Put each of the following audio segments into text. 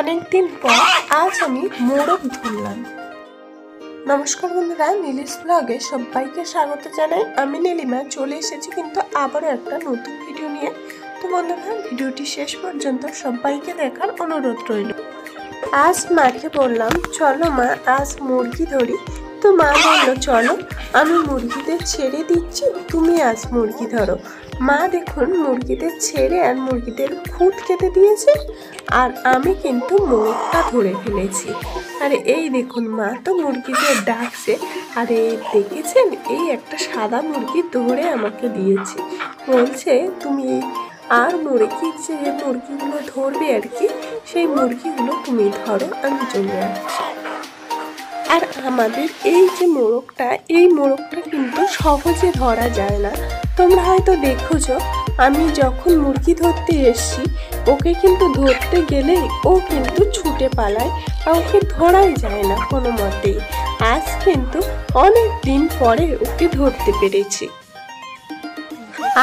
অনেক দিন পর আজ আমি মোরগ ধরলাম। নমস্কার বন্ধুরা, নীলিশ ব্লগে সবাইকে স্বাগত জানাই। আমি নীলিমা চলে এসেছি কিন্তু আবারও একটা নতুন ভিডিও নিয়ে। তো বন্ধুরা, ভিডিওটি শেষ পর্যন্ত সবাইকে দেখার অনুরোধ রইল। আজ মাকে বললাম চলো মা আজ মুরগি ধরি। তো মা বললো চলো আমি মুরগিদের ছেড়ে দিচ্ছি, তুমি আজ মুরগি ধরো। মা দেখুন মুরগিদের ছেড়ে আর মুরগিদের খুঁট কেটে দিয়েছে, আর আমি কিন্তু মোরগটা ধরে ফেলেছি। আর এই দেখুন মা তো মুরগিদের ডাকছে, আর এই দেখেছেন এই একটা সাদা মুরগি ধরে আমাকে দিয়েছে, বলছে তুমি আর মুরগি যে মুরগিগুলো ধরবে আর কি, সেই মুরগিগুলো তুমি ধরো, আমি চলে আসছি। আর আমাদের এই যে মোরগটা, এই মোরগটা কিন্তু সহজে ধরা যায় না। তোমরা হয়তো দেখেছো আমি যখন মুরগি ধরতে এসছি, ওকে কিন্তু ধরতে গেলেই ও কিন্তু ছুটে পালায়, আর ওকে ধরাই যায় না কোনো মতেই। আজ কিন্তু অনেক দিন পরে ওকে ধরতে পেরেছি।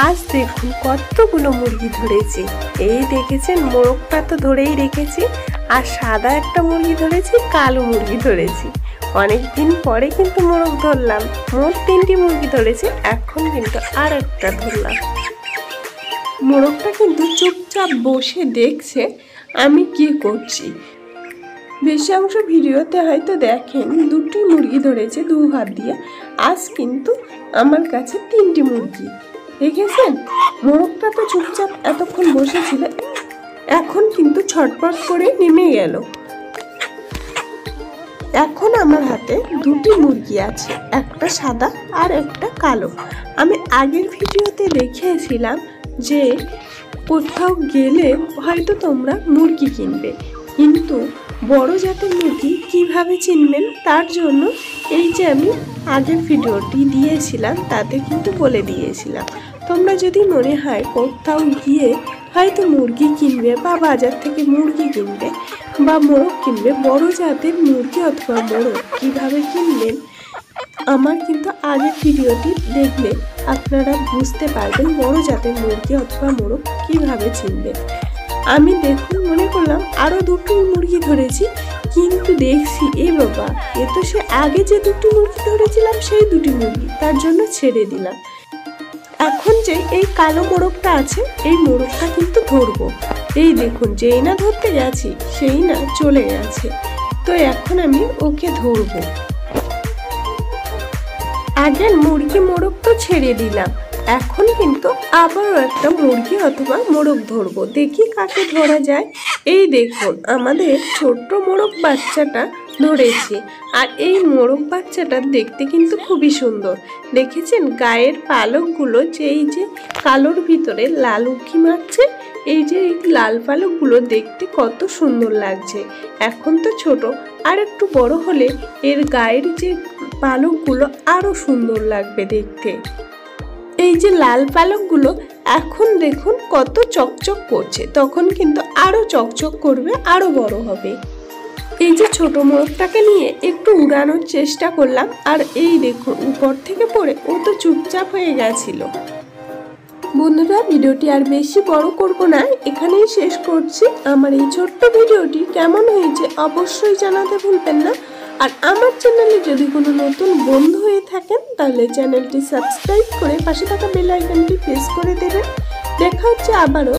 আজ দেখুন কতগুলো মুরগি ধরেছি। এই দেখেছেন মোরগটা তো ধরেই রেখেছি, আর সাদা একটা মুরগি ধরেছি, কালো মুরগি ধরেছি। অনেক দিন পরে কিন্তু মোরগ ধরলাম। মোট 3টি মুরগি ধরেছি, এখন কিন্তু আর একটা ধরলাম। মোরগটা কিন্তু চুপচাপ বসে দেখছে আমি কি করছি। বেশি অংশ ভিডিওতে হয়তো দেখেন 2টি মুরগি ধরেছে 2 হাত দিয়ে, আজ কিন্তু আমার কাছে 3টি মুরগি। দেখেছেন মোরগটা তো চুপচাপ এতক্ষণ বসেছিল, এখন কিন্তু ছটপট করে নেমে গেল। এখন আমার হাতে 2টি মুরগি আছে, একটা সাদা আর একটা কালো। আমি আগের ভিডিওতে দেখিয়েছিলাম যে কোথাও গেলে হয়তো তোমরা মুরগি কিনবে, কিন্তু বড় জাতের মুরগি কিভাবে চিনবেন তার জন্য এই যে আমি আগের ভিডিওটি দিয়েছিলাম তাতে কিন্তু বলে দিয়েছিলাম। তোমরা যদি মনে হয় কোথাও গিয়ে হয়তো মুরগি কিনবে বা বাজার থেকে মুরগি কিনবে বা মোরগ কিনবে, বড় জাতের মুরগি অথবা মোরগ কিভাবে কিনবেন আমার কিন্তু আগের ভিডিওটি দেখলে আপনারা বুঝতে পারবেন বড় জাতের মুরগি অথবা মোরগ কিভাবে চিনবেন। আমি দেখুন মনে করলাম আরও 2টি মুরগি ধরেছি, কিন্তু দেখছি এ বাবা এ তো সে আগে যে 2টি মুরগি ধরেছিলাম সেই 2টি মুরগি, তার জন্য ছেড়ে দিলাম। এখন যে এই কালো মোরগটা আছে, এই মোরগটা কিন্তু ধরবো। এই দেখুন যেই না ধরতে গেছি সেই না চলে গেছে, তো এখন আমি ওকে ধরবো। আগে মুরগি মোরগ তো ছেড়ে দিলাম, এখন কিন্তু আবারও একটা মুরগি অথবা মোরগ ধরবো, দেখি কাকে ধরা যায়। এই দেখুন আমাদের ছোট্ট মোরগ বাচ্চাটা ধরেছি, আর এই মোরগ বাচ্চাটা দেখতে কিন্তু খুবই সুন্দর। দেখেছেন গায়ের পালকগুলো যে এই যে কালোর ভিতরে লাল উঁকি মারছে, এই যে এই লাল পালকগুলো দেখতে কত সুন্দর লাগছে। এখন তো ছোট, আর একটু বড় হলে এর গায়ের যে পালকগুলো আরো সুন্দর লাগবে দেখতে। এই যে লাল পালকগুলো এখন দেখুন কত চকচক করছে, তখন কিন্তু আরো চকচক করবে, আরো বড় হবে। এই যে ছোট মোরগটাকে নিয়ে একটু উড়ানোর চেষ্টা করলাম, আর এই দেখুন উপর থেকে পড়ে ও তো চুপচাপ হয়ে গেছিল। বন্ধুরা, ভিডিওটি আর বেশি বড় করব না, এখানেই শেষ করছি। আমার এই ছোট্ট ভিডিওটি কেমন হয়েছে অবশ্যই জানাতে ভুলবেন না। আর আমার চ্যানেলে যদি কোনো নতুন বন্ধু হয়ে থাকেন তাহলে চ্যানেলটি সাবস্ক্রাইব করে পাশে থাকা বেল আইকনটি প্রেস করে দেবেন। দেখা হচ্ছে আবারও